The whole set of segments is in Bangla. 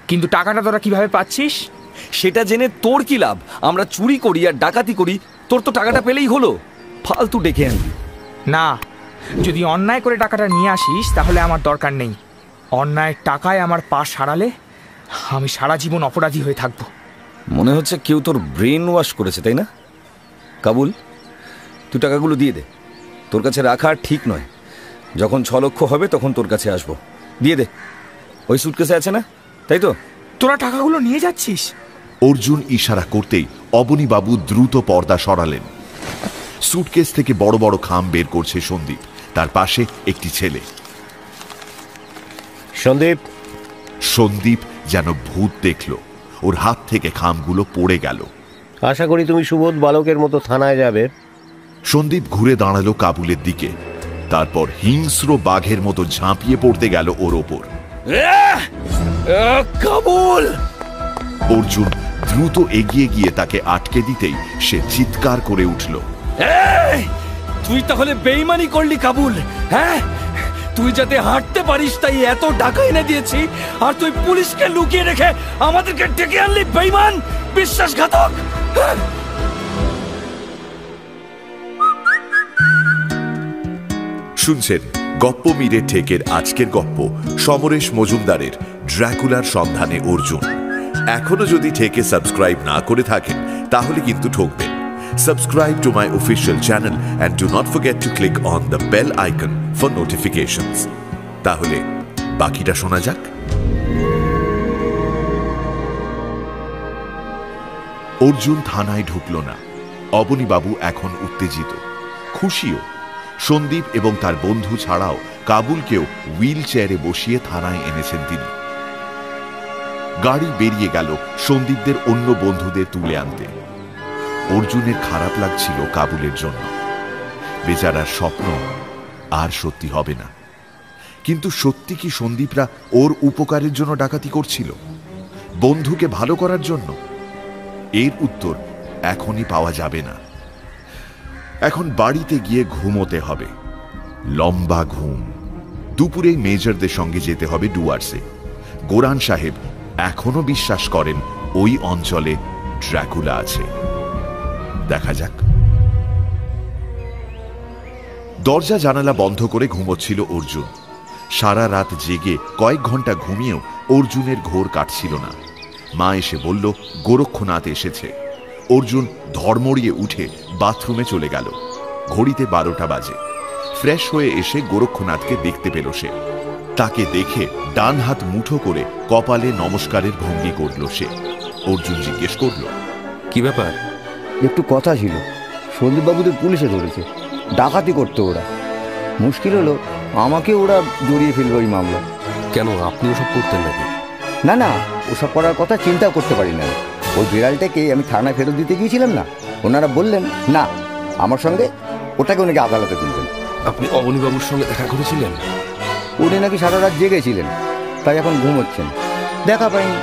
কিন্তু টাকাটা তোরা কিভাবে পাচ্ছিস? সেটা জেনে তোর কি লাভ? আমরা চুরি করি আর ডাকাতি করি, তোর তো টাকাটা পেলেই হলো। ফালতু ডেকে আনবি না, যদি অন্যায় করে টাকাটা নিয়ে আসিস তাহলে আমার দরকার নেই। অন্যায়ের টাকায় আমার পা সারালে আমি সারা জীবন অপরাধী হয়ে থাকবো। মনে হচ্ছে কেউ তোর ব্রেন ওয়াশ করেছে, তাই না? কাবুল, তুই টাকাগুলো দিয়ে দে। তোর কাছে রাখা ঠিক নয়। যখন 6 লক্ষ হবে তখন তোর কাছে আসবো। দিয়ে দে। ওই সুটকেসে আছে না, তাই তো? তোরা টাকাগুলো নিয়ে যাচ্ছিস? অর্জুন ইশারা করতেই অবনীবাবু দ্রুত পর্দা সরালেন। সুটকেস থেকে বড় বড় খাম বের করছে সন্দীপ, তার পাশে একটি ছেলে। সন্দীপ যেন ভূত দেখল, ওর হাত থেকে খামগুলো পড়ে গেল। আশা করি তুমি সুবোধ বালকের মতো থানায় যাবে। সন্দীপ ঘুরে দাঁড়ালো কাবুলের দিকে, তারপর হিংস্র বাঘের মতো ঝাঁপিয়ে পড়তে গেল ওর ওপর। কাবুল! অর্জুন দ্রুত এগিয়ে গিয়ে তাকে আটকে দিতেই সে চিৎকার করে উঠল। তুই তাহলে বেইমানি করলি কাবুল? হ্যাঁ, তুই যাতে হাঁটতে পারিস তাই এত টাকা এনে দিয়েছি, আর তুই পুলিশকে লুকিয়ে রেখে আমাদেরকে ডেকে আনলি। বেইমান, বিশ্বাসঘাতক! শুনছেন গপ্প মিরে ঠেকের আজকের গপ্প, সমরেশ মজুমদারের ড্রাকুলার সন্ধানে অর্জুন। এখনো যদি ঠেকে সাবস্ক্রাইব না করে থাকেন তাহলে কিন্তু ঠকবেন। Subscribe to my official channel and do not forget to click on the bell icon for notifications. তাহলে বাকিটা শোনা যাক। অর্জুন থানায় ঢুকল না। অবনীবাবু এখন উত্তেজিত, খুশিও। সন্দীপ এবং তার বন্ধু ছাড়াও কাবুলকেও হুইল চেয়ারে বসিয়ে থানায় এনেছেন তিনি। গাড়ি বেরিয়ে গেল সন্দীপদের অন্য বন্ধুদের তুলে আনতে। অর্জুনের খারাপ লাগছিল কাবুলের জন্য। বেচারার স্বপ্ন আর সত্যি হবে না। কিন্তু সত্যি কি সন্দীপরা ওর উপকারের জন্য ডাকাতি করছিল, বন্ধুকে ভালো করার জন্য? এর উত্তর এখনই পাওয়া যাবে না। এখন বাড়িতে গিয়ে ঘুমোতে হবে, লম্বা ঘুম। দুপুরেই মেজরদের সঙ্গে যেতে হবে ডুয়ার্সে। গোরান সাহেব এখনো বিশ্বাস করেন ওই অঞ্চলে ড্রাকুলা আছে। দেখা যাক। দরজা জানালা বন্ধ করে ঘুমোচ্ছিল অর্জুন। সারা রাত জেগে কয়েক ঘন্টা ঘুমিয়েও অর্জুনের ঘোর কাটছিল না। মা এসে বলল গোরক্ষনাথ এসেছে। অর্জুন ধর্মড়িয়ে উঠে বাথরুমে চলে গেল। ঘড়িতে 12টা বাজে। ফ্রেশ হয়ে এসে গোরক্ষনাথকে দেখতে পেল সে। তাকে দেখে ডান হাত মুঠো করে কপালে নমস্কারের ভঙ্গি করল সে। অর্জুন জিজ্ঞেস করল, কি ব্যাপার? একটু কথা ছিল। সন্দীপবাবুদের পুলিশে ধরেছে, ডাকাতি করতে ওরা। মুশকিল হলো আমাকে ওরা জড়িয়ে ফেলবে ওই মামলা। কেন, আপনি ওসব করতেন নাকি? না না, ওসব করার কথা চিন্তা করতে পারি না। ওই বিড়ালটাকে আমি থানায় ফেরত দিতে গিয়েছিলাম না, ওনারা বললেন না, আমার সঙ্গে ওটাকে ওনাকে আদালতে তুলবেন। আপনি অবনীবাবুর সঙ্গে দেখা করেছিলেন? উনি নাকি সারা রাত জেগেছিলেন, তাই এখন ঘুমোচ্ছেন, দেখা পাইনি।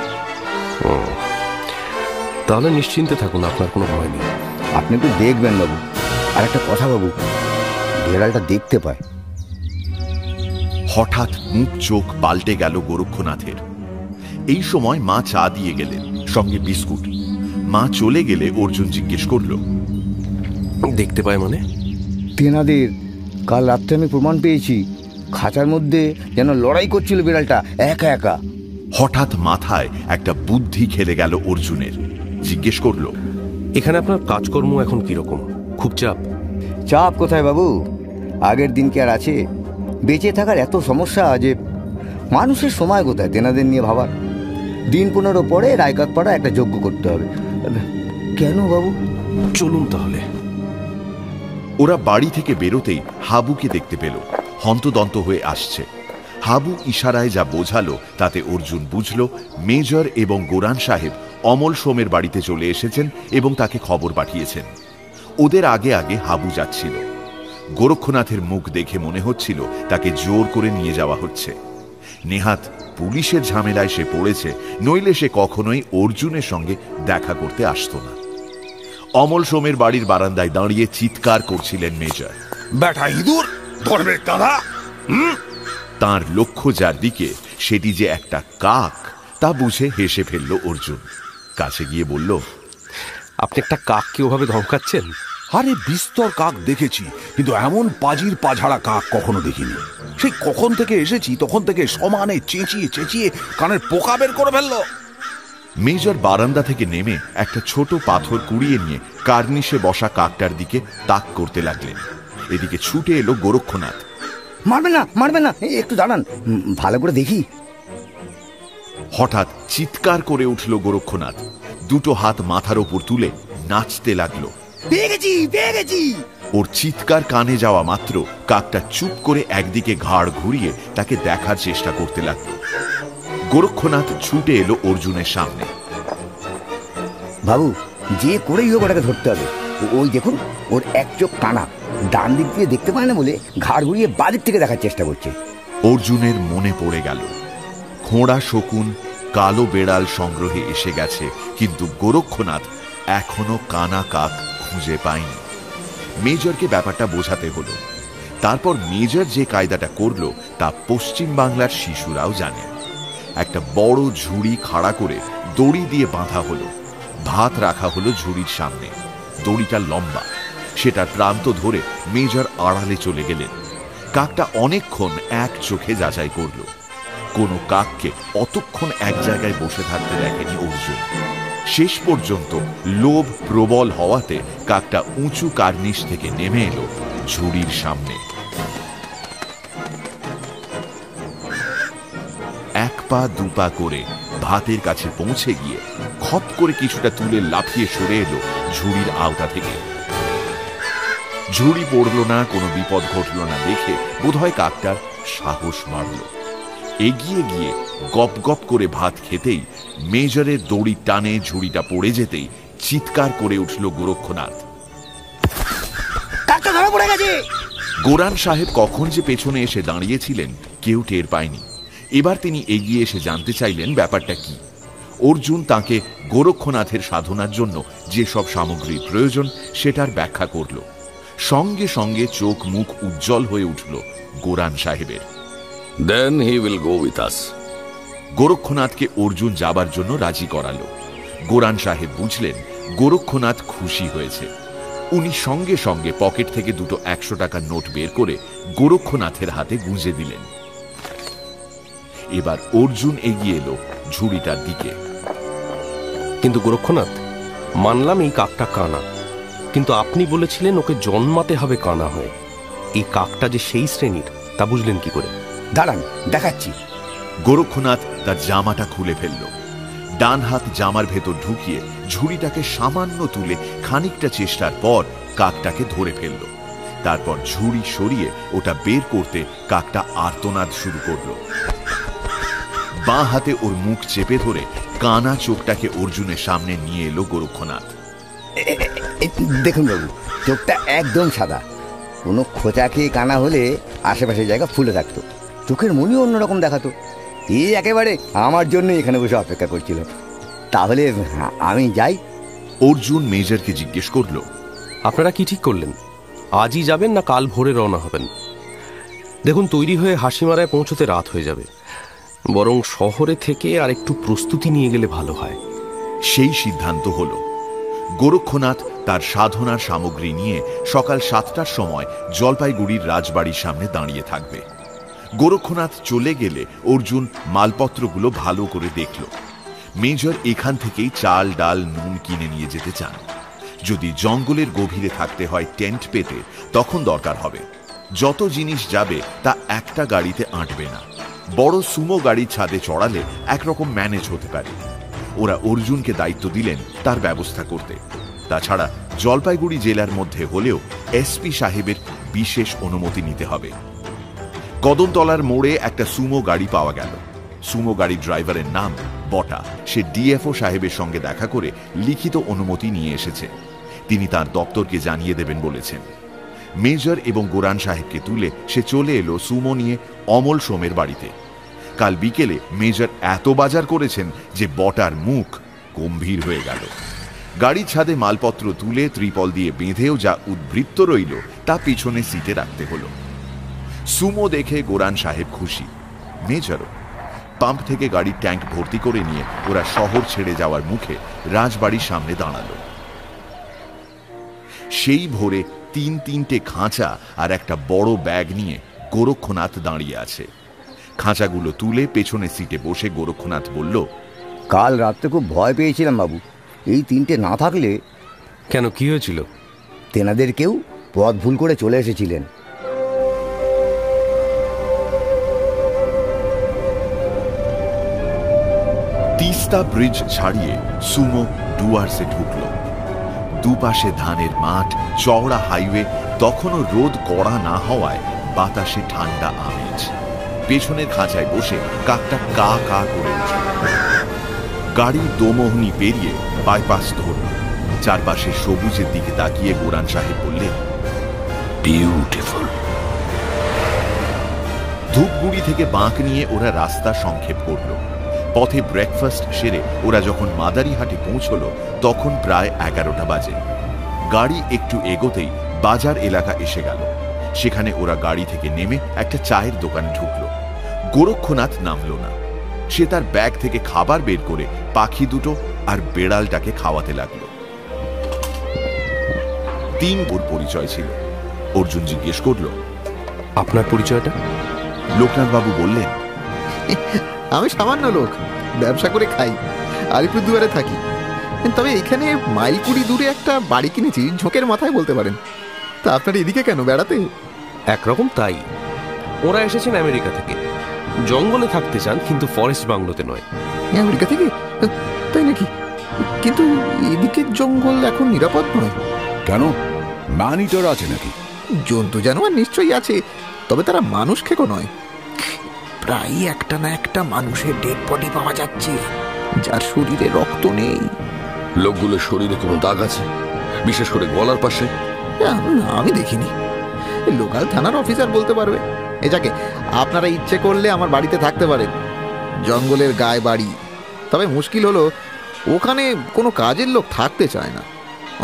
তাহলে নিশ্চিন্তে থাকুন, আপনার কোনো ভয় নেই। আপনি একটু দেখবেন বাবু। আর একটা কথা বাবু, বিড়ালটা দেখতে পায়। হঠাৎ মুখ চোখ পাল্টে গেল গোরক্ষনাথের। এই সময় মা চা দিয়ে গেলেন, সঙ্গে বিস্কুট। মা চলে গেলে অর্জুন জিজ্ঞেস করল, দেখতে পায় মানে? তেনাদের কাল রাত্রে আমি প্রমাণ পেয়েছি, খাঁচার মধ্যে যেন লড়াই করছিল বিড়ালটা একা একা। হঠাৎ মাথায় একটা বুদ্ধি খেলে গেল অর্জুনের। জিজ্ঞেস করল, এখানে আপনার কাজকর্ম এখন কিরকম? খুব চাপ? চাপ কোথায় বাবু, আগের দিন কি আর আছে? বেঁচে থাকার এত সমস্যা যে মানুষের সময় কোথায় তেনাদের নিয়ে ভাবার। দিন 15 পরে রায়কাতপাড়া একটা যজ্ঞ করতে হবে। কেন বাবু? চলুন তাহলে। ওরা বাড়ি থেকে বেরোতেই হাবুকে দেখতে পেল, হন্তদন্ত হয়ে আসছে। হাবু ইশারায় যা বোঝালো তাতে অর্জুন বুঝল মেজর এবং গোরান সাহেব অমল সোমের বাড়িতে চলে এসেছেন এবং তাকে খবর পাঠিয়েছেন। ওদের আগে আগে হাবু যাচ্ছিল। গোরক্ষনাথের মুখ দেখে মনে হচ্ছিল তাকে জোর করে নিয়ে যাওয়া হচ্ছে। নেহাত পুলিশের ঝামেলায় সে পড়েছে, নইলে সে কখনোই অর্জুনের সঙ্গে দেখা করতে আসতো না। অমল সোমের বাড়ির বারান্দায় দাঁড়িয়ে চিৎকার করছিলেন মেজর। ব্যাটা ইঁদুর, ধর্মের গাধা! তাঁর লক্ষ্য যার দিকে, সেটি যে একটা কাক, তা বুঝে হেসে ফেলল অর্জুন। কাছে গিয়ে বলল, আপনি একটা কাককে ওভাবে ধমকাচ্ছেন? আরে বিস্তর কাক দেখেছি, কিন্তু এমন পাজির পাঝাড়া কাক কখনো দেখিনি। সেই কখন থেকে এসেছি তখন থেকে সমানে চেঁচিয়ে চেঁচিয়ে কানের পোকা বের করে ফেললো। মেজর বারান্দা থেকে নেমে একটা ছোট পাথর কুড়িয়ে নিয়ে কার্নিশে বসা কাকটার দিকে তাক করতে লাগলেন। এদিকে ছুটে এলো গোরক্ষনাথ। মারবে না, একটু দাঁড়ান, ভালো করে দেখি। হঠাৎ চিৎকার করে উঠল গোরক্ষনাথ। দুটো হাত মাথার ওপর তুলে নাচতে লাগলো। পেয়ে গেছি। ওর চিৎকার কানে যাওয়া মাত্র কাকটা চুপ করে একদিকে ঘাড় ঘুরিয়ে তাকে দেখার চেষ্টা করতে লাগলো। গোরক্ষনাথ ছুটে এলো অর্জুনের সামনে। বাবু, যে করেই হোক ওটাকে ধরতে হবে। ওই দেখুন, ওর এক চোখ কানা, ডান দিক দিয়ে দেখতে পায় না বলে ঘাড় ঘুরিয়ে বাদিক থেকে দেখার চেষ্টা করছে। অর্জুনের মনে পড়ে গেল খোঁড়া শকুন কালো বেড়াল সংগ্রহে এসে গেছে, কিন্তু গোরক্ষনাথ এখনো কানা কাক খুঁজে পায়নি। মেজরকে ব্যাপারটা বোঝাতে হলো। তারপর মেজর যে কায়দাটা করলো তা পশ্চিম বাংলার শিশুরাও জানে। একটা বড় ঝুড়ি খাড়া করে দড়ি দিয়ে বাঁধা হলো। ভাত রাখা হলো ঝুড়ির সামনে। দড়িটা লম্বা, সেটার প্রান্ত ধরে মেজর আড়ালে চলে গেলেন। কাকটা অনেকক্ষণ এক চোখে যাচাই করল। কোনো কাককে অতক্ষণ এক জায়গায় বসে থাকতে দেখেনি অর্জুন। শেষ পর্যন্ত লোভ প্রবল হওয়াতে কাকটা উঁচু কার্নিশ থেকে নেমে এলো ঝুড়ির সামনে। এক পা দুপা করে ভাতের কাছে পৌঁছে গিয়ে খপ করে কিছুটা তুলে লাফিয়ে সরে এলো ঝুড়ির আওতা থেকে। ঝুড়ি পড়ল না, কোনো বিপদ ঘটল না দেখে বোধহয় কাকটার সাহস মারল। এগিয়ে গিয়ে গপ গপ করে ভাত খেতেই মেজরের দড়ি টানে ঝুড়িটা পড়ে যেতেই চিৎকার করে উঠল গোরক্ষনাথ। কাকটা ধরা পড়ে গেছে। গোরান সাহেব কখন যে পেছনে এসে দাঁড়িয়েছিলেন কেউ টের পায়নি। এবার তিনি এগিয়ে এসে জানতে চাইলেন ব্যাপারটা কি। অর্জুন তাকে গোরক্ষনাথের সাধনার জন্য যেসব সামগ্রীর প্রয়োজন সেটার ব্যাখ্যা করল। সঙ্গে সঙ্গে চোখ মুখ উজ্জ্বল হয়ে উঠল গোরান সাহেবের। Then he will go with us. গোরক্ষনাথকে অর্জুন যাবার জন্য রাজি করালো। গোরান সাহেব বুঝলেন গোরক্ষনাথ খুশি হয়েছে। উনি সঙ্গে সঙ্গে পকেট থেকে দুটো 100 টাকার নোট বের করে গোরক্ষনাথের হাতে গুঁজে দিলেন। এবার অর্জুন এগিয়ে এলো ঝুড়িটার দিকে। কিন্তু গোরক্ষনাথ, মানলাম এই কাকটা কানা, কিন্তু আপনি বলেছিলেন ওকে জন্মাতে হবে কানা হয়ে। এই কাকটা যে সেই শ্রেণীর তা বুঝলেন কি করে? দাঁড়ান, দেখাচ্ছি। গোরক্ষনাথ তার জামাটা খুলে ফেলল। ডান হাত জামার ভেতর ঢুকিয়ে ঝুড়িটাকে সামান্য তুলে খানিকটা চেষ্টার পর কাকটাকে ধরে ফেলল। তারপর ঝুড়ি সরিয়ে ওটা বের করতে কাকটা আর্তনাদ শুরু করল। বাঁ হাতে ওর মুখ চেপে ধরে কানা চোখটাকে অর্জুনের সামনে নিয়ে এলো গোরক্ষনাথ। দেখুন বাবু, চোখটা একদম সাদা। কোনো খোঁচা খেয়ে কানা হলে আশেপাশের জায়গা ফুলে থাকতো, চোখের মনিও অন্যরকম দেখাতো। এই একেবারে আমার জন্য এখানে বসে অপেক্ষা করছিল। তাহলে আমি যাই? অর্জুন মেজরকে জিজ্ঞেস করল, আপনারা কি ঠিক করলেন? আজই যাবেন না কাল ভোরে রওনা হবেন? দেখুন, তৈরি হয়ে হাসিমারায় পৌঁছতে রাত হয়ে যাবে। বরং শহরে থেকে আর একটু প্রস্তুতি নিয়ে গেলে ভালো হয়। সেই সিদ্ধান্ত হল। গোরক্ষনাথ তার সাধনার সামগ্রী নিয়ে সকাল 7টার সময় জলপাইগুড়ির রাজবাড়ির সামনে দাঁড়িয়ে থাকবে। গোরক্ষনাথ চলে গেলে অর্জুন মালপত্রগুলো ভালো করে দেখল। মেজর এখান থেকেই চাল ডাল নুন কিনে নিয়ে যেতে চান। যদি জঙ্গলের গভীরে থাকতে হয় টেন্ট পেতে তখন দরকার হবে। যত জিনিস যাবে তা একটা গাড়িতে আঁটবে না। বড় সুমো গাড়ির ছাদে চড়ালে একরকম ম্যানেজ হতে পারে। ওরা অর্জুনকে দায়িত্ব দিলেন তার ব্যবস্থা করতে। তাছাড়া জলপাইগুড়ি জেলার মধ্যে হলেও এসপি সাহেবের বিশেষ অনুমতি নিতে হবে। কদমতলার মোড়ে একটা সুমো গাড়ি পাওয়া গেল। সুমো গাড়ির ড্রাইভারের নাম বটা। সে ডিএফও সাহেবের সঙ্গে দেখা করে লিখিত অনুমতি নিয়ে এসেছে। তিনি তার দপ্তরকে জানিয়ে দেবেন বলেছেন। মেজর এবং গোরান সাহেবকে তুলে সে চলে এলো সুমো নিয়ে অমল সোমের বাড়িতে। কাল বিকেলে মেজর এত বাজার করেছেন যে বটার মুখ গম্ভীর হয়ে গেল। গাড়ির ছাদে মালপত্র তুলে ত্রিপল দিয়ে বেঁধেও যা উদ্বৃত্ত রইল তা পিছনে সিটে রাখতে হলো। সুমো দেখে গোরান সাহেব খুশি, মেজরও। পাম্প থেকে গাড়ির ট্যাঙ্ক ভর্তি করে নিয়ে ওরা শহর ছেড়ে যাওয়ার মুখে রাজবাড়ির সামনে দাঁড়ালো। সেই ভোরে তিনটে খাঁচা আর একটা বড় ব্যাগ নিয়ে গোরক্ষনাথ দাঁড়িয়ে আছে। খাঁচাগুলো তুলে পেছনে সিটে বসে গোরক্ষনাথ বলল, কাল রাত্রে খুব ভয় পেয়েছিলাম বাবু, এই 3টে না থাকলে। কেন, কি হয়েছিল? তেনাদের কেউ পথ ভুল করে চলে এসেছিলেন। তিস্তা ব্রিজ ছাড়িয়ে সুমো ডুয়ার্সে ঢুকল। দুপাশে ধানের মাঠ, চওড়া হাইওয়ে, তখনও রোদ কড়া না হওয়ায় বাতাসে ঠান্ডা আমেজ। পেছনের খাঁচায় বসে কাকটা কা কা করে উঠল। গাড়ির দোমোহনি পেরিয়ে বাইপাস ধরল। চারপাশে সবুজের দিকে তাকিয়ে গোরান সাহেব বললেন, বিউটিফুল। ধূপগুড়ি থেকে বাঁক নিয়ে ওরা রাস্তা সংক্ষেপ করল। পথে ব্রেকফাস্ট সেরে ওরা যখন মাদারিহাটে পৌঁছল তখন প্রায় 11টা বাজে। গাড়ি একটু এগোতেই বাজার এলাকা এসে গেল। সেখানে ওরা গাড়ি থেকে নেমে একটা চায়ের দোকানে ঢুকল। গোরক্ষনাথ নামল না। সে তার ব্যাগ থেকে খাবার বের করে পাখি দুটো আর বেড়ালটাকে খাওয়াতে লাগল। 3 বোর পরিচয় ছিল। অর্জুন জিজ্ঞেস করল, আপনার পরিচয়টা? লোকনাথবাবু বললেন, আমি সামান্য লোক, ব্যবসা করে খাই, আলিপুরদুয়ারে থাকি। তবে এখানে মাইল 20 দূরে একটা বাড়ি কিনেছি, ঝোঁকের মাথায় বলতে পারেন। তা আপনার এদিকে কেন বেড়াতে? একরকম তাই। ওরা এসেছেন আমেরিকা থেকে, জঙ্গলে থাকতে চান, কিন্তু ফরেস্ট বাংলোতে নয়। আমেরিকা থেকে? তাই নাকি? কিন্তু এদিকের জঙ্গল এখন নিরাপদ নয়। কেন, ম্যানিটার আছে নাকি? জন্তু জানোয়ার নিশ্চয়ই আছে, তবে তারা মানুষ খেকো নয়। প্রায় একটা না একটা মানুষের ডেড বডি পাওয়া যাচ্ছে, যার শরীরে রক্ত নেই। লোকগুলোর শরীরে কোনো দাগ আছে, বিশেষ করে গলার পাশে? আমি দেখিনি। লোকাল থানার অফিসার বলতে পারবে। এ যাকে, আপনারা ইচ্ছে করলে আমার বাড়িতে থাকতে পারেন, জঙ্গলের গায়ে বাড়ি। তবে মুশকিল হলো ওখানে কোনো কাজের লোক থাকতে চায় না।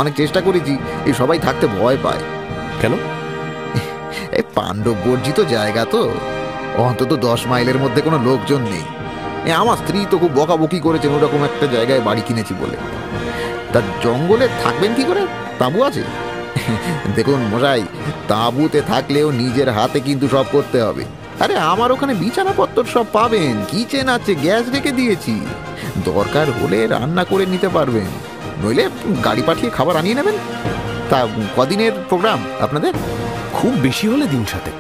অনেক চেষ্টা করেছি, এই সবাই থাকতে ভয় পায়। কেন? এই পাণ্ডব বর্জিত জায়গা তো, অন্তত 10 মাইলের মধ্যে কোনো লোকজন নেই। আমার স্ত্রী তো খুব বকাবকি করেছেন ওরকম একটা জায়গায় বাড়ি কিনেছি বলে। তা জঙ্গলে থাকবেন কি করে? তাঁবু আছে? দেখুন মশাই, তাঁবুতে থাকলেও নিজের হাতে কিন্তু সব করতে হবে। আরে আমার ওখানে বিছানাপত্র সব পাবেন, কিচেন আছে, গ্যাস রেখে দিয়েছি, দরকার হলে রান্না করে নিতে পারবেন, নইলে গাড়ি পাঠিয়ে খাবার আনিয়ে নেবেন। তা কদিনের প্রোগ্রাম আপনাদের? খুব বেশি হলে 3 সাতেক।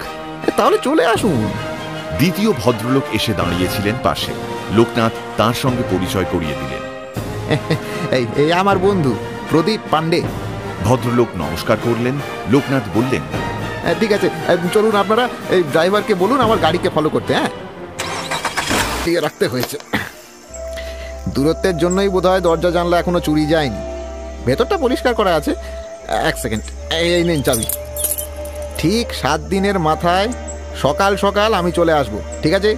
তাহলে চলে আসুন। দ্বিতীয় ভদ্রলোক এসে দাঁড়িয়েছিলেন পাশে। লোকনাথ তার সঙ্গে পরিচয় করিয়ে দিলেন। এই আমার বন্ধু প্রদীপ পান্ডে। ভদ্রলোক নমস্কার করলেন। লোকনাথ বললেন, ঠিক আছে, চলুন আপনারা এই ড্রাইভারকে বলুন আমার গাড়িকে ফলো করতে। হ্যাঁ, দিয়ে রাখতে হয়েছে। দূরত্বের জন্যই বোধহয় দরজা জানলা এখনো চুরি যায়নি। ভেতরটা পরিষ্কার করা আছে। 1 সেকেন্ড, এই নিন চাবি। ঠিক 7 দিনের মাথায় সকাল সকাল আমি চলে আসব, ঠিক আছে?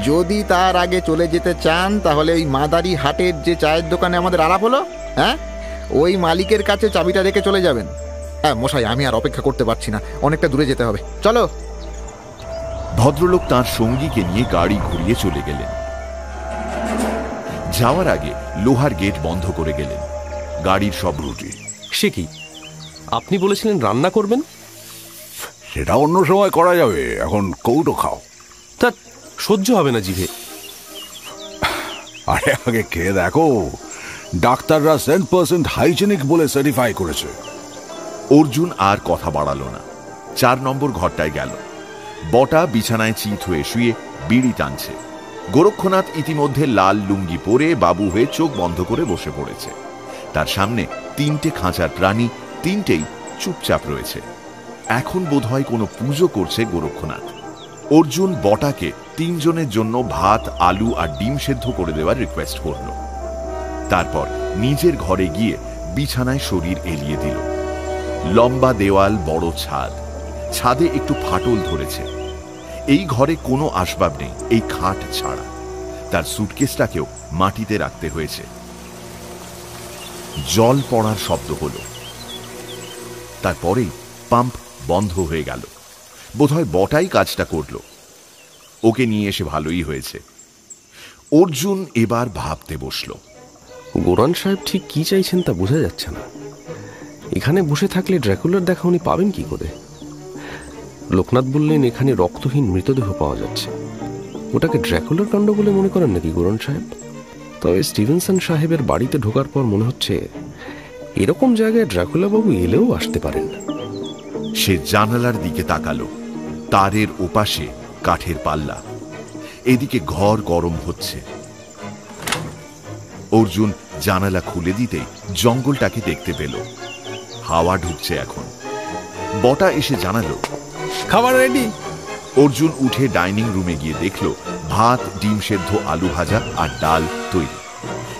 যদি তার আগে চলে যেতে চান তাহলে ওই মাদারি হাটের যে চায়ের দোকানে আমাদের আলাপ হলো, হ্যাঁ, ওই মালিকের কাছে চাবিটা রেখে চলে যাবেন। হ্যাঁ মশাই, আমি আর অপেক্ষা করতে পারছি না, অনেকটা দূরে যেতে হবে, চলো। ভদ্রলোক তাঁর সঙ্গীকে নিয়ে গাড়ি ঘুরিয়ে চলে গেলেন। যাওয়ার আগে লোহার গেট বন্ধ করে গেলেন। গাড়ির সব রুটি। সে কি, আপনি বলেছিলেন রান্না করবেন? সেটা অন্য সময় করা যাবে, এখন কৌটো খাও। তা সহ্য হবে না জিভে। আরে আগে খেয়ে দেখো, ডাক্তাররা 100% হাইজেনিক বলে সার্টিফাই করেছে। অর্জুন আর কথা বাড়ালো না। 4 নম্বর ঘরটায় গেল। বটা বিছানায় চিত হয়ে শুয়ে বিড়ি টানছে। গোরক্ষনাথ ইতিমধ্যে লাল লুঙ্গি পরে বাবু হয়ে চোখ বন্ধ করে বসে পড়েছে। তার সামনে 3টে খাঁচার প্রাণী, 3টেই চুপচাপ রয়েছে। এখন বোধহয় কোনো পুজো করছে গোরক্ষনাথ। অর্জুন বটাকে 3 জনের জন্য ভাত, আলু আর ডিম সেদ্ধ করে দেওয়ার রিকোয়েস্ট করল। তারপর নিজের ঘরে গিয়ে বিছানায় শরীর এলিয়ে দিল। লম্বা দেওয়াল, বড় ছাদ, ছাদে একটু ফাটল ধরেছে। এই ঘরে কোনো আসবাব নেই এই খাট ছাড়া। তার সুটকেসটাকেও মাটিতে রাখতে হয়েছে। জল পড়ার শব্দ হলো। তারপরেই পাম্প বন্ধ হয়ে গেল। বোধহয় বটাই কাজটা করল। ওকে নিয়ে এসে ভালোই হয়েছে। অর্জুন এবার ভাবতে বসল। গোরান সাহেব ঠিক কি চাইছেন তা বোঝা যাচ্ছে না। এখানে বসে থাকলে ড্র্যাকুলার দেখা উনি পাবেন কি করে? লোকনাথ বললেন এখানে রক্তহীন মৃতদেহ পাওয়া যাচ্ছে। ওটাকে ড্র্যাকুলার কাণ্ড বলে মনে করেন নাকি গোরান সাহেব? তবে স্টিভেনসন সাহেবের বাড়িতে ঢোকার পর মনে হচ্ছে এরকম জায়গায় ড্র্যাকুলা বাবু এলেও আসতে পারেন। সে জানালার দিকে তাকালো। তারের ওপাশে কাঠের পাল্লা, এদিকে ঘর গরম হচ্ছে। অর্জুন জানালা খুলে দিতেই জঙ্গলটাকে দেখতে পেল। হাওয়া ঢুকছে এখন। বটা এসে জানালো, খাবার রেডি। অর্জুন উঠে ডাইনিং রুমে গিয়ে দেখল ভাত, ডিম সেদ্ধ, আলু ভাজা আর ডাল তৈরি।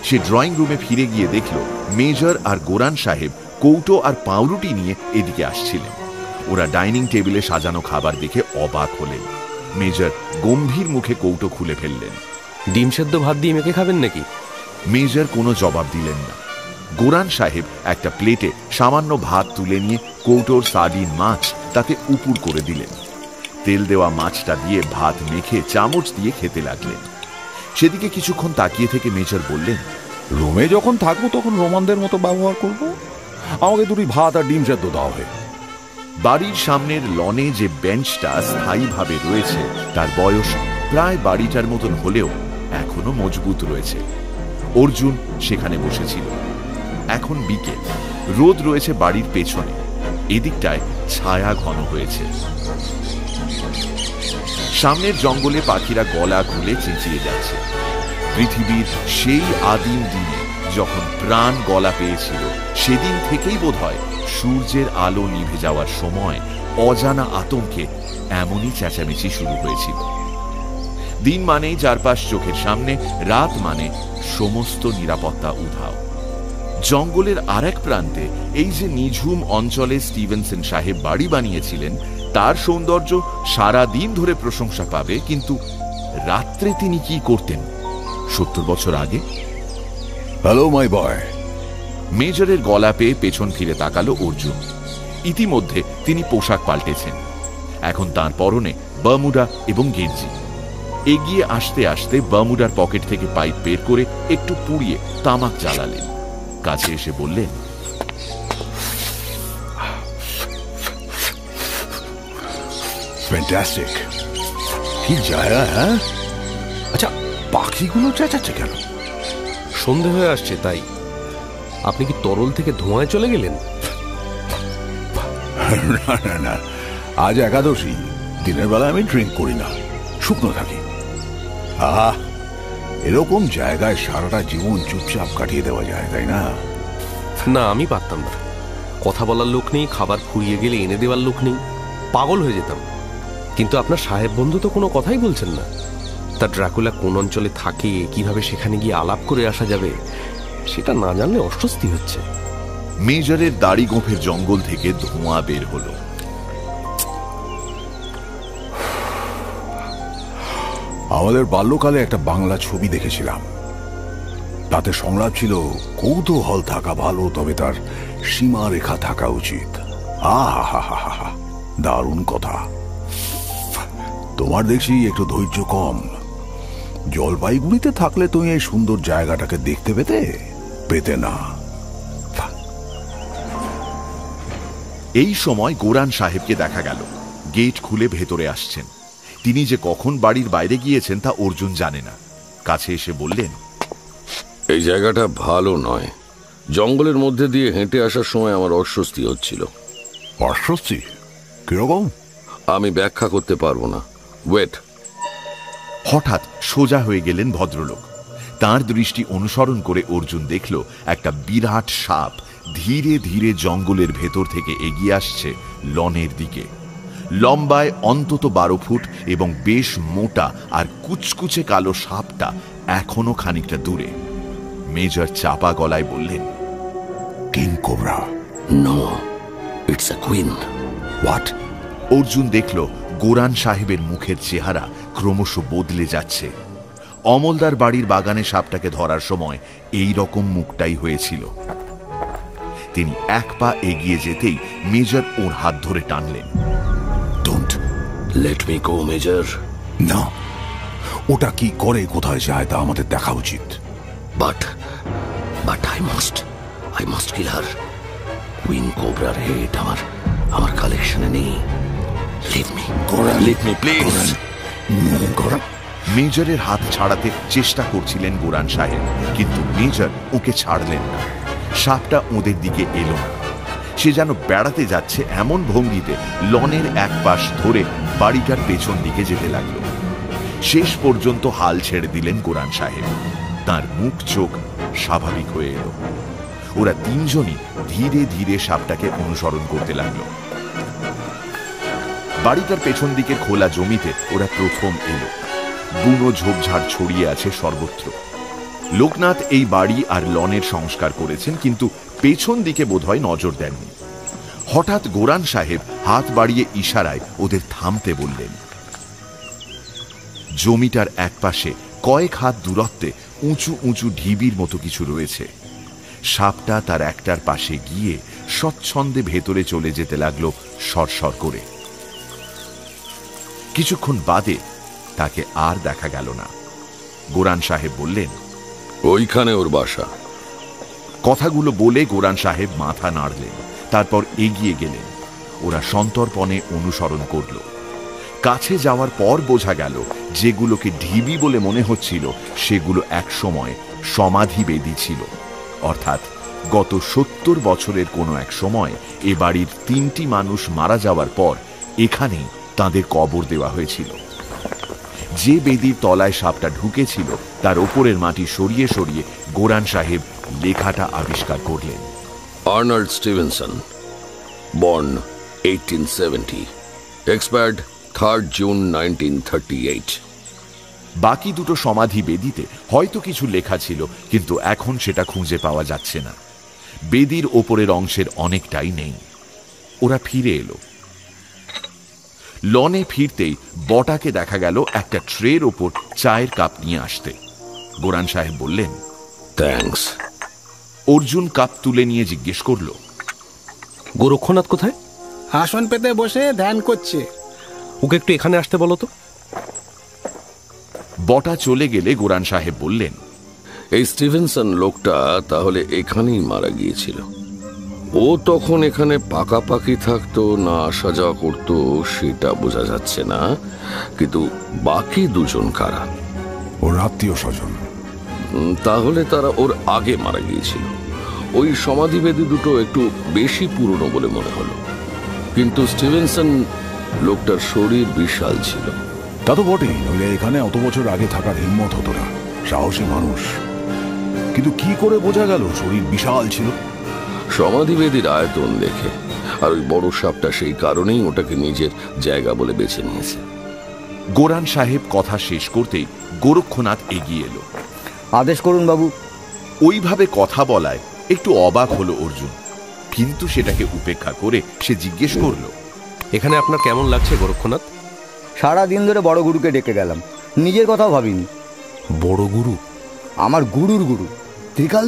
সে ড্রয়িং রুমে ফিরে গিয়ে দেখল মেজর আর গোরান সাহেব কৌটো আর পাউরুটি নিয়ে এদিকে আসছিলেন। ওরা ডাইনিং টেবিলে সাজানো খাবার দেখে অবাক হলেন। মেজর গম্ভীর মুখে কৌটো খুলে ফেললেন। ডিম সেদ্ধ ভাত দিয়ে মেখে খাবেন নাকি? মেজর কোনো জবাব দিলেন না। গোরান সাহেব একটা প্লেটে সামান্য ভাত তুলে নিয়ে কৌটোর সার্ডিন মাছ তাতে উপুর করে দিলেন। তেল দেওয়া মাছটা দিয়ে ভাত মেখে চামচ দিয়ে খেতে লাগলেন। সেদিকে কিছুক্ষণ তাকিয়ে থেকে মেজর বললেন, রুমে যখন থাকবো তখন রোমানদের মতো ব্যবহার করব। আমাকে দুটি ভাত আর ডিম সেদ্ধ দাও হে। বাড়ির সামনের লনে যে বেঞ্চটা স্থায়ীভাবে রয়েছে তার বয়স প্রায় বাড়িটার মতন হলেও এখনো মজবুত রয়েছে। অর্জুন সেখানে বসেছিল। এখন বিকেল, রোদ রয়েছে বাড়ির পেছনে। এদিকটায় ছায়া ঘন হয়েছে। সামনের জঙ্গলে পাখিরা গলা খুলে চেঁচিয়ে যাচ্ছে। পৃথিবীর সেই আদিম দিনে যখন প্রাণ গলা পেয়েছিল, সেদিন থেকেই বোধহয় সূর্যের আলো নিভে যাওয়ার সময় অজানা আতঙ্কে এমনই চেঁচামেচি শুরু হয়েছিল। দিন মানেই চারপাশ চোখের সামনে, রাত মানে সমস্ত নিরাপত্তা উধাও। জঙ্গলের আরেক প্রান্তে এই যে নিঝুম অঞ্চলে স্টিভেনসন সাহেব বাড়ি বানিয়েছিলেন, তার সৌন্দর্য সারা দিন ধরে প্রশংসা পাবে, কিন্তু রাত্রে তিনি কি করতেন 70 বছর আগে? হ্যালো মাই বয়। মেজরের গলা পেয়ে পেছন ফিরে তাকালো অর্জুন। ইতিমধ্যে তিনি পোশাক পাল্টেছেন। এখন তার পরনে বার্মুডা এবং গেঞ্জি। এগিয়ে আসতে আসতে বার্মুডার পকেট থেকে পাইপ বের করে একটু পুড়িয়ে তামাক জ্বালালেন। কাছে এসে বললেন, ফ্যান্টাস্টিক। কি জায়গা, হ্যাঁ? আচ্ছা, পাখিগুলো চেঁচাচ্ছে কেন? সন্ধে হয়ে আসছে তাই। আপনি কি তরল থেকে ধোঁয়ায় চলে গেলেন? না না না, আজ একাদশী। দিনের বেলা আমি ড্রিঙ্ক করি না, শুকনো থাকি। আহা, এরকম জায়গায় সারাটা জীবন চুপচাপ কাটিয়ে দেওয়া যায়, তাই না? না, আমি পারতাম না। কথা বলার লোক নেই, খাবার ফুরিয়ে গেলে এনে দেওয়ার লোক নেই, পাগল হয়ে যেতাম। কিন্তু আপনার সাহেব বন্ধু তো কোনো কথাই বলছেন না। তার ড্রাকুলা কোন অঞ্চলে থাকে, কিভাবে সেখানে গিয়ে আলাপ করে আসা যাবে, সেটা না জানলে অস্বস্তি হচ্ছে। মেজরের দাড়ি গোঁফের জঙ্গল থেকে ধোঁয়া বের হলো। আমাদের বাল্যকালে একটা বাংলা ছবি দেখেছিলাম। তাতে সংলাপ ছিল, কৌতূহল থাকা ভালো, তবে তার সীমা রেখা থাকা উচিত। আহা, দারুণ কথা। তোমার দেখছি একটু ধৈর্য কম। জলপাইগুড়িতে থাকলে তুমি এই সুন্দর জায়গাটাকে দেখতে পেতে না। এই সময় গোরান সাহেবকে দেখা গেল। গেট খুলে ভেতরে আসছেন। তিনি যে কখন বাড়ির বাইরে গিয়েছেন তা অর্জুন জানে না। কাছে এসে বললেন, এই জায়গাটা ভালো নয়। জঙ্গলের মধ্যে দিয়ে হেঁটে আসার সময় আমার অস্বস্তি হচ্ছিল। অস্বস্তি কিরকম? আমি ব্যাখ্যা করতে পারবো না। ওয়েট। হঠাৎ সোজা হয়ে গেলেন ভদ্রলোক। তার দৃষ্টি অনুসরণ করে অর্জুন দেখল একটা বিরাট সাপ ধীরে ধীরে জঙ্গলের ভেতর থেকে এগিয়ে আসছে লনের দিকে। লম্বায় অন্তত 12 ফুট এবং বেশ মোটা আর কুচকুচে কালো সাপটা এখনো খানিকটা দূরে। মেজর চাপা গলায় বললেন, king cobra. No, it's a queen. What? Arjun দেখল গোরান সাহেবের মুখের চেহারা ক্রমশ বদলে যাচ্ছে। অমলদার বাড়ির বাগানে সাপটাকে ধরার সময় এই রকম মুখটাই হয়েছিল। তিনি এক পা এগিয়ে যেতেই মেজর ওর হাত ধরে টানলেন। Don't let me go major. না, ওটা কি করে, কোথায় যায় তা আমাদের দেখা উচিত। But I must kill her. Queen কোবরার হেড আমার কালেকশনে নেই। Leave me please. মেজরের হাত ছাড়াতে চেষ্টা করছিলেন গোরান সাহেব, কিন্তু মেজর ওকে ছাড়লেন না। সাপটা ওদের দিকে এলো না। সে যেন বেড়াতে যাচ্ছে এমন ভঙ্গিতে লনের এক পাশ ধরে বাড়িটার পেছন দিকে যেতে লাগলো। শেষ পর্যন্ত হাল ছেড়ে দিলেন গোরান সাহেব। তার মুখ চোখ স্বাভাবিক হয়ে এলো। ওরা তিনজনই ধীরে ধীরে সাপটাকে অনুসরণ করতে লাগলো। বাড়িটার পেছন দিকে খোলা জমিতে ওরা প্রথম এলো। বুনো ঝোপঝাড় ছড়িয়ে আছে সর্বত্র। লোকনাথ এই বাড়ি আর লনের সংস্কার করেছেন, কিন্তু পেছন দিকে বোধহয় নজর দেননি। হঠাৎ গোরান সাহেব হাত বাড়িয়ে ইশারায় ওদের থামতে বললেন। জমিটার একপাশে কয়েক হাত দূরত্বে উঁচু উঁচু ঢিবির মতো কিছু রয়েছে। সাপটা তার একটার পাশে গিয়ে স্বচ্ছন্দে ভেতরে চলে যেতে লাগলো সরসর করে। কিছুক্ষণ বাদে তাকে আর দেখা গেল না। গোরান সাহেব বললেন, ওইখানে ওর বাসা। কথাগুলো বলে গোরান সাহেব মাথা নাড়লেন, তারপর এগিয়ে গেলেন। ওরা সন্তর্পণে অনুসরণ করল। কাছে যাওয়ার পর বোঝা গেল যেগুলোকে ঢিবি বলে মনে হচ্ছিল সেগুলো একসময় সমাধি বেদি ছিল। অর্থাৎ গত 70 বছরের কোনো এক সময় এ বাড়ির 3টি মানুষ মারা যাওয়ার পর এখানেই তাদের কবর দেওয়া হয়েছিল। যে বেদির তলায় সাপটা ঢুকেছিল তার ওপরের মাটি সরিয়ে সরিয়ে গোরান সাহেব লেখাটা আবিষ্কার করলেন। Arnold Stevenson, born 1870, expired 3rd June 1938। বাকি দুটো সমাধি বেদিতে হয়তো কিছু লেখা ছিল, কিন্তু এখন সেটা খুঁজে পাওয়া যাচ্ছে না। বেদির ওপরের অংশের অনেকটাই নেই। ওরা ফিরে এলো। লনে ফিরতেই বটাকে দেখা গেল একটা ট্রের ওপর চায়ের কাপ নিয়ে আসতে। গোরান সাহেব বললেন, থ্যাঙ্কস। অর্জুন কাপ তুলে নিয়ে জিজ্ঞেস করল, গোরক্ষনাথ কোথায়? আসন পেতে বসে ধ্যান করছে। ওকে একটু এখানে আসতে বলো তো। বটা চলে গেলে গোরান সাহেব বললেন, এই স্টিভেনসন লোকটা তাহলে এখানেই মারা গিয়েছিল। ও তখন এখানে পাকাপাকি থাকতো না আসা যাওয়া করতো সেটা বোঝা যাচ্ছে না, কিন্তু বাকি দুজন কারা? ওর আত্মীয় স্বজন। তাহলে তারা ওর আগে মারা গিয়েছিল। ওই সমাধিবেদী দুটো একটু বেশি পুরনো বলে মনে হলো, কিন্তু স্টিভেনসন লোকটার শরীর বিশাল ছিল। তা তো বটেই, নইলে এখানে অত বছর আগে থাকার হিম্মত হতো না। সাহসী মানুষ, কিন্তু কি করে বোঝা গেল শরীর বিশাল ছিল? সমাধিবেদীর আয়তন দেখে, আর ওই বড় সাপটা সেই কারণেই ওটাকে নিজের জায়গা বলে বেছে নিয়েছে। গোরান সাহেব কথা শেষ করতেই গোরক্ষনাথ এগিয়ে এলো। আদেশ করুন বাবু। ওইভাবে কথা বলায় একটু অবাক হলো অর্জুন, কিন্তু সেটাকে উপেক্ষা করে সে জিজ্ঞেস করল, এখানে আপনার কেমন লাগছে গোরক্ষনাথ? সারা দিন ধরে বড় গুরুকে ডেকে গেলাম, নিজের কথাও ভাবিনি। বড় গুরু? আমার গুরুর গুরু ত্রিকাল